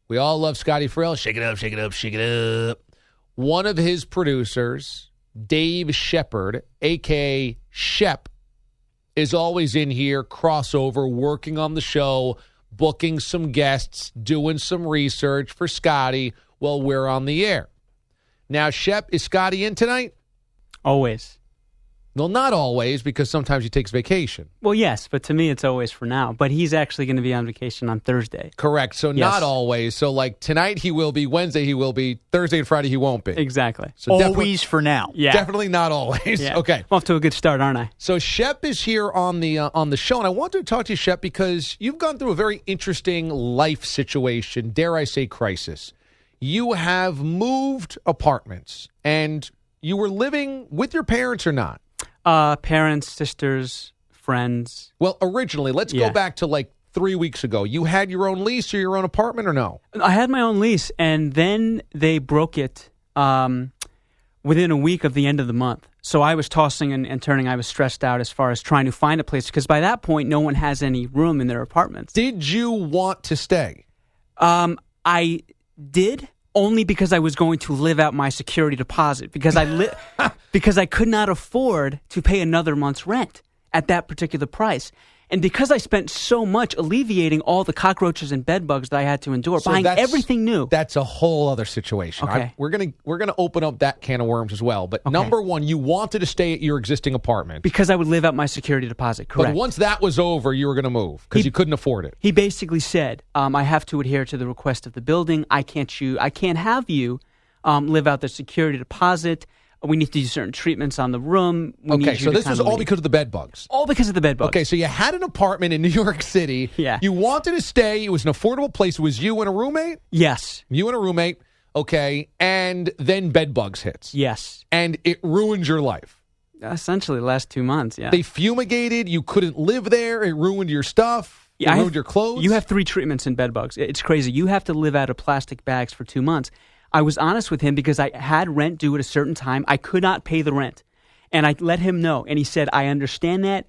We all love Scotty Frill. Shake it up, shake it up, shake it up. One of his producers, Dave Shepard, a.k.a. Shep, is always in here, crossover, working on the show, booking some guests, doing some research for Scotty while we're on the air. Now, Shep, is Scotty in tonight? Always. Well, not always, because sometimes he takes vacation. Well, yes, but to me it's always for now. But he's actually going to be on vacation on Thursday. Correct. So not always. So like tonight he will be, Wednesday he will be, Thursday and Friday he won't be. Exactly. So always for now. Yeah. Definitely not always. Yeah. Okay. I'm off to a good start, aren't I? So Shep is here on the show, and I wanted to talk to you, Shep, because you've gone through a very interesting life situation, dare I say crisis. You have moved apartments, and you were living with your parents or not? Parents, sisters, friends. Well, originally, let's go back to like 3 weeks ago. You had your own lease or your own apartment or no? I had my own lease, and then they broke it within a week of the end of the month. So I was tossing and turning. I was stressed out as far as trying to find a place, because by that point, no one has any room in their apartments. Did you want to stay? I did. Only because I was going to live out my security deposit, because because I could not afford to pay another month's rent at that particular price. And because I spent so much alleviating all the cockroaches and bed bugs that I had to endure, buying everything new. That's a whole other situation. Okay. We're gonna open up that can of worms as well. But number one, you wanted to stay at your existing apartment. Because I would live out my security deposit, correct. But once that was over, you were going to move because you couldn't afford it. He basically said, I have to adhere to the request of the building. I can't have you live out the security deposit. We need to do certain treatments on the room. So this was all because of the bed bugs. All because of the bed bugs. Okay, so you had an apartment in New York City. Yeah. You wanted to stay. It was an affordable place. It was you and a roommate? Yes. You and a roommate. Okay. And then bed bugs hits. Yes. And it ruined your life. Essentially the last 2 months, yeah. They fumigated. You couldn't live there. It ruined your stuff. It ruined your clothes. You have 3 treatments in bed bugs. It's crazy. You have to live out of plastic bags for 2 months. I was honest with him because I had rent due at a certain time. I could not pay the rent. And I let him know. And he said, I understand that.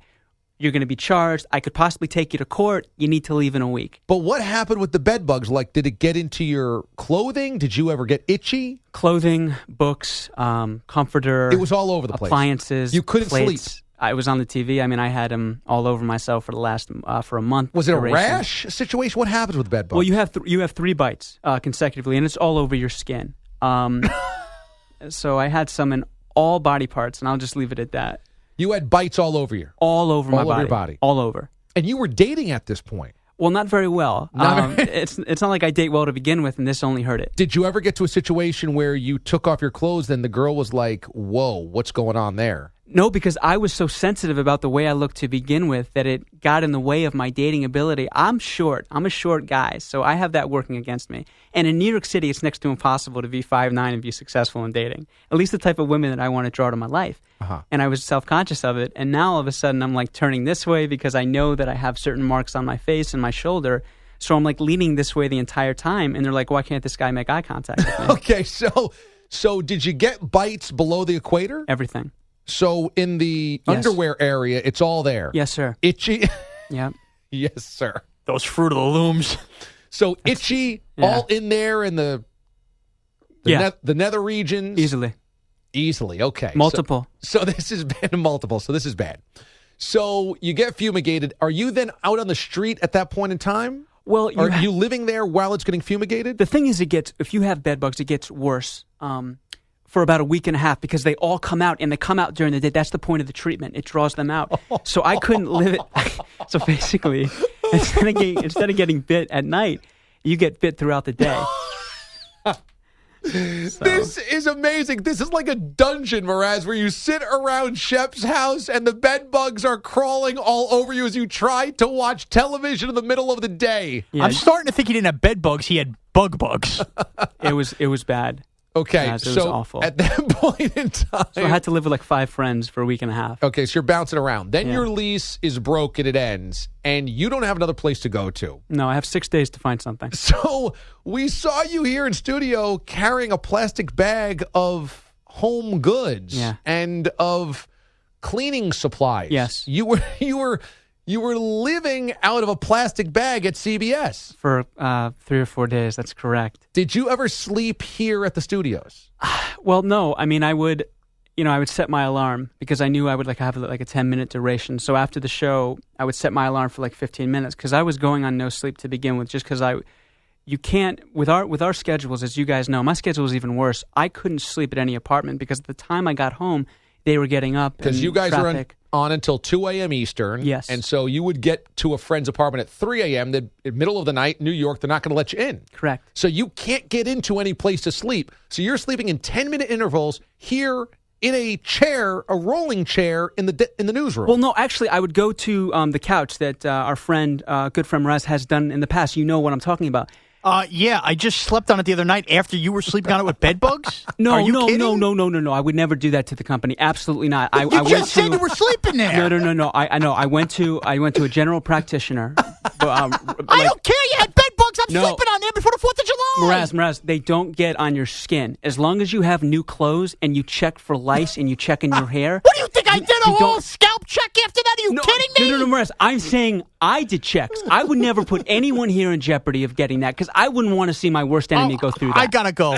You're going to be charged. I could possibly take you to court. You need to leave in a week. But what happened with the bed bugs? Like, did it get into your clothing? Did you ever get itchy? Clothing, books, comforter. It was all over the place. Appliances. You couldn't plates. sleep. I was on the TV. I mean, I had them all over myself for the last for a month. Was it a rash situation? What happens with bed bugs? Well, you have 3 bites consecutively, and it's all over your skin. So I had some in all body parts, and I'll just leave it at that. You had bites all over you? All over my body. All over your body? All over. And you were dating at this point? Well, not very well. It's not like I date well to begin with, and this only hurt it. Did you ever get to a situation where you took off your clothes and the girl was like, whoa, what's going on there? No, because I was so sensitive about the way I looked to begin with that it got in the way of my dating ability. I'm short. I'm a short guy, so I have that working against me. And in New York City, it's next to impossible to be 5'9" and be successful in dating, at least the type of women that I want to draw to my life. Uh-huh. And I was self-conscious of it. And now all of a sudden I'm like turning this way because I know that I have certain marks on my face and my shoulder. So I'm like leaning this way the entire time. And they're like, why can't this guy make eye contact with me? Okay, so did you get bites below the equator? Everything. So in the underwear area, it's all there? Yes, sir. Itchy? Yeah. Yes, sir. Those Fruit of the Looms. So itchy, all in there in the nether regions? Easily, okay. Multiple. So this has been multiple, so this is bad. So you get fumigated. Are you then out on the street at that point in time? Well, are you living there while it's getting fumigated? The thing is, if you have bed bugs, it gets worse for about a week and a half because they all come out, and they come out during the day. That's the point of the treatment. It draws them out. So I couldn't live it. So basically, instead of getting bit at night, you get bit throughout the day. So. This is amazing. This is like a dungeon, Mraz, where you sit around Shep's house and the bed bugs are crawling all over you as you try to watch television in the middle of the day. Yeah. I'm starting to think he didn't have bed bugs. He had bug bugs. It was bad. Okay, it was so awful. At that point in time... So I had to live with like 5 friends for a week and a half. Okay, so you're bouncing around. Then your lease is broke and it ends, and you don't have another place to go to. No, I have 6 days to find something. So we saw you here in studio carrying a plastic bag of home goods and of cleaning supplies. Yes. You You were living out of a plastic bag at CBS. For 3 or 4 days, that's correct. Did you ever sleep here at the studios? Well, no. I mean, I would set my alarm because I knew I would have a 10-minute duration. So after the show, I would set my alarm for 15 minutes because I was going on no sleep to begin with. Just because you can't with our schedules, as you guys know, my schedule was even worse. I couldn't sleep at any apartment because at the time I got home, they were getting up because you guys were on until 2 a.m. Eastern. Yes. And so you would get to a friend's apartment at 3 a.m. The middle of the night, New York, they're not going to let you in. Correct. So you can't get into any place to sleep. So you're sleeping in 10-minute intervals here in a chair, a rolling chair in the newsroom. Well, no, actually, I would go to the couch that our friend, good friend Raz, has done in the past. You know what I'm talking about. Yeah, I just slept on it the other night after you were sleeping on it with bed bugs. No, Are you no, kidding? no. I would never do that to the company. Absolutely not. I just said you were sleeping there. No. I know. I went to a general practitioner. I don't care. You had bed bugs. I'm sleeping on there before the 4th of July. Miraz, they don't get on your skin. As long as you have new clothes and you check for lice and you check in your hair. What do you think? I did a whole scalp check after that? Are you kidding me? No, Miraz. I'm saying I did checks. I would never put anyone here in jeopardy of getting that because I wouldn't want to see my worst enemy go through that. I gotta go.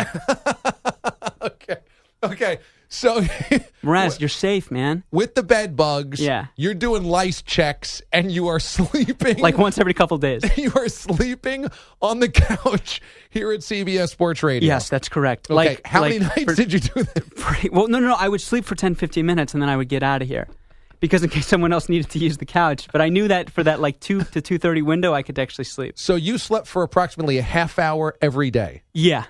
Okay. So, Miraz, you're safe, man. With the bed bugs, yeah, you're doing lice checks, and you are sleeping like once every couple of days. You are sleeping on the couch here at CBS Sports Radio. Yes, that's correct. Okay, how many nights did you do that? Well, no. I would sleep for 10, 15 minutes, and then I would get out of here. Because in case someone else needed to use the couch. But I knew that for that 2 to 2:30 window, I could actually sleep. So you slept for approximately a half hour every day? Yeah.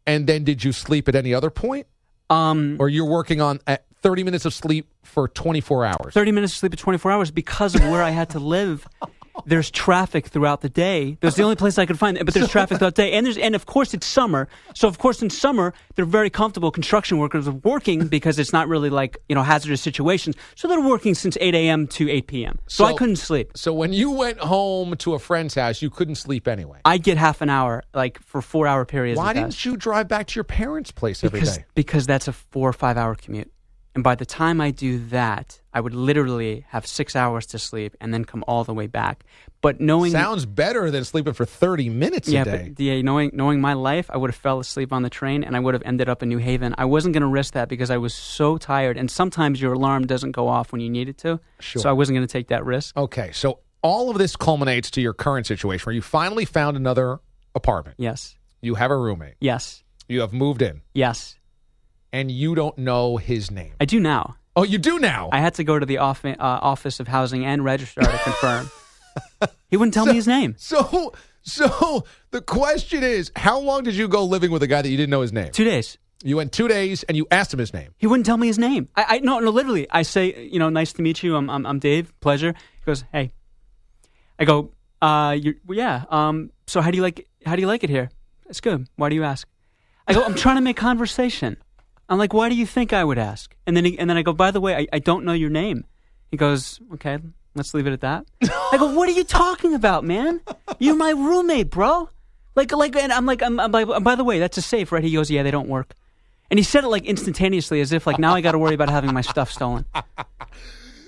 And then did you sleep at any other point? Or you're working on 30 minutes of sleep for 24 hours? 30 minutes of sleep for 24 hours because of where I had to live. There's traffic throughout the day. That's the only place I could find it, but there's traffic throughout the day. And of course it's summer. So of course in summer, they're very comfortable. Construction workers are working because it's not really hazardous situations. So they're working since 8 a.m. to 8 p.m. So I couldn't sleep. So when you went home to a friend's house, you couldn't sleep anyway? I'd get half an hour, for 4-hour periods. Why didn't you drive back to your parents' place every day? Because that's a 4 or 5 hour commute. And by the time I do that, I would literally have 6 hours to sleep and then come all the way back. But knowing sounds better than sleeping for 30 minutes a day. But knowing my life, I would have fell asleep on the train and I would have ended up in New Haven. I wasn't going to risk that because I was so tired. And sometimes your alarm doesn't go off when you need it to. Sure. So I wasn't going to take that risk. Okay, so all of this culminates to your current situation where you finally found another apartment. Yes. You have a roommate. Yes. You have moved in. Yes. And you don't know his name. I do now. Oh, you do now? I had to go to the Office of Housing and Registrar to confirm. He wouldn't tell me his name. So the question is, how long did you go living with a guy that you didn't know his name? 2 days. You went 2 days and you asked him his name. He wouldn't tell me his name. No, literally. I say, nice to meet you. I'm Dave. Pleasure. He goes, hey. I go, so how do you like it here? It's good. Why do you ask? I go, I'm trying to make conversation. I'm like, why do you think I would ask? And then I go, by the way, I don't know your name. He goes, okay, let's leave it at that. I go, what are you talking about, man? You're my roommate, bro. And I'm like, by the way, that's a safe, right? He goes, yeah, they don't work. And he said it instantaneously, as if now I got to worry about having my stuff stolen.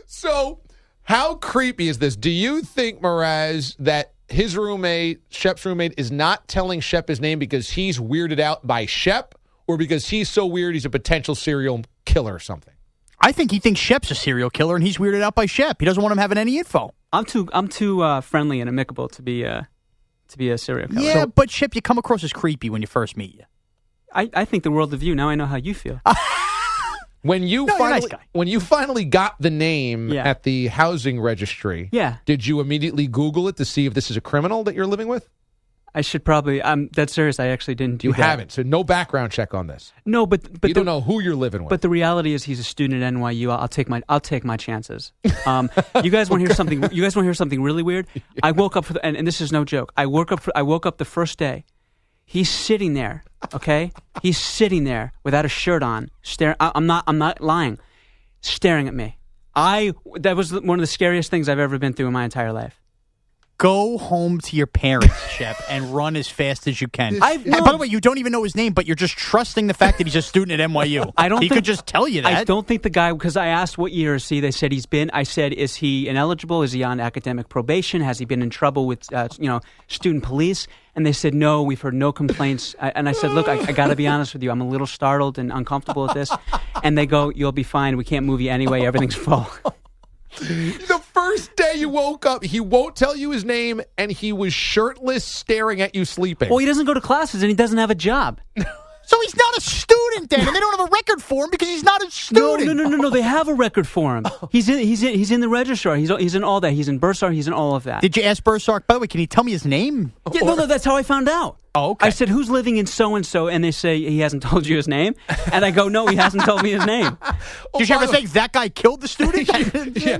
So, how creepy is this? Do you think, Miraz, that his roommate, Shep's roommate, is not telling Shep his name because he's weirded out by Shep, or because he's so weird he's a potential serial killer or something? I think he thinks Shep's a serial killer, and he's weirded out by Shep. He doesn't want him having any info. I'm too friendly and amicable to be a serial killer. Yeah, but Shep, you come across as creepy when you first meet you. I think the world of you. Now I know how you feel. When you finally got the name at the housing registry, did you immediately Google it to see if this is a criminal that you're living with? I should probably. I'm dead serious. I actually didn't do that. You haven't, so no background check on this. No, but you don't know who you're living with. But the reality is, he's a student at NYU. I'll take my chances. You guys want to hear something? You guys want to hear something really weird? Yeah. I woke up and this is no joke. I woke up the first day. He's sitting there. Okay, he's sitting there without a shirt on, staring. I'm not lying. Staring at me. That was one of the scariest things I've ever been through in my entire life. Go home to your parents, Shep, and run as fast as you can. And by the way, you don't even know his name, but you're just trusting the fact that he's a student at NYU. He could just tell you that. I don't think the guy, because I asked what year is he, they said he's been. I said, is he ineligible? Is he on academic probation? Has he been in trouble with, student police? And they said, no, we've heard no complaints. And I said, look, I got to be honest with you. I'm a little startled and uncomfortable with this. And they go, you'll be fine. We can't move you anyway. Everything's full. The first day you woke up, he won't tell you his name, and he was shirtless staring at you sleeping. Well, he doesn't go to classes, and he doesn't have a job. So he's not a student then, and they don't have a record for him because he's not a student. No. They have a record for him. He's in the registrar. He's in all that. He's in Bursar. He's in all of that. Did you ask Bursar, by the way, can you tell me his name? Yeah, no, that's how I found out. Oh, okay. I said, who's living in so-and-so? And they say, he hasn't told you his name? And I go, no, he hasn't told me his name. Did you ever say that guy killed the student? Yeah.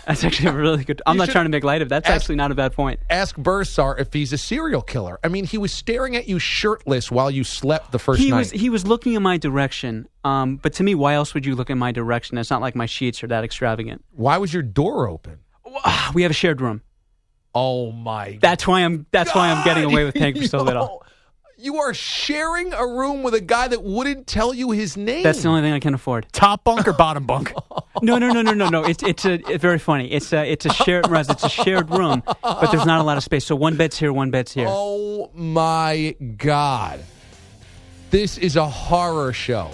That's actually a really good... I'm not trying to make light of that. That's actually not a bad point. Ask Bursar if he's a serial killer. I mean, he was staring at you shirtless while you slept the first night. He was looking in my direction. But to me, why else would you look in my direction? It's not like my sheets are that extravagant. Why was your door open? We have a shared room. Oh my! That's why I'm getting away with paying for so little. You are sharing a room with a guy that wouldn't tell you his name. That's the only thing I can afford. Top bunk or bottom bunk? No. It's very funny. It's a shared room, but there's not a lot of space. So one bed's here, one bed's here. Oh my God! This is a horror show.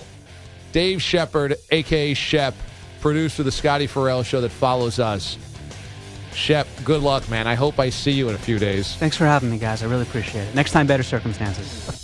Dave Shepard, a.k.a. Shep, producer of the Scotty Farrell Show that follows us. Shep, good luck, man. I hope I see you in a few days. Thanks for having me, guys. I really appreciate it. Next time, better circumstances.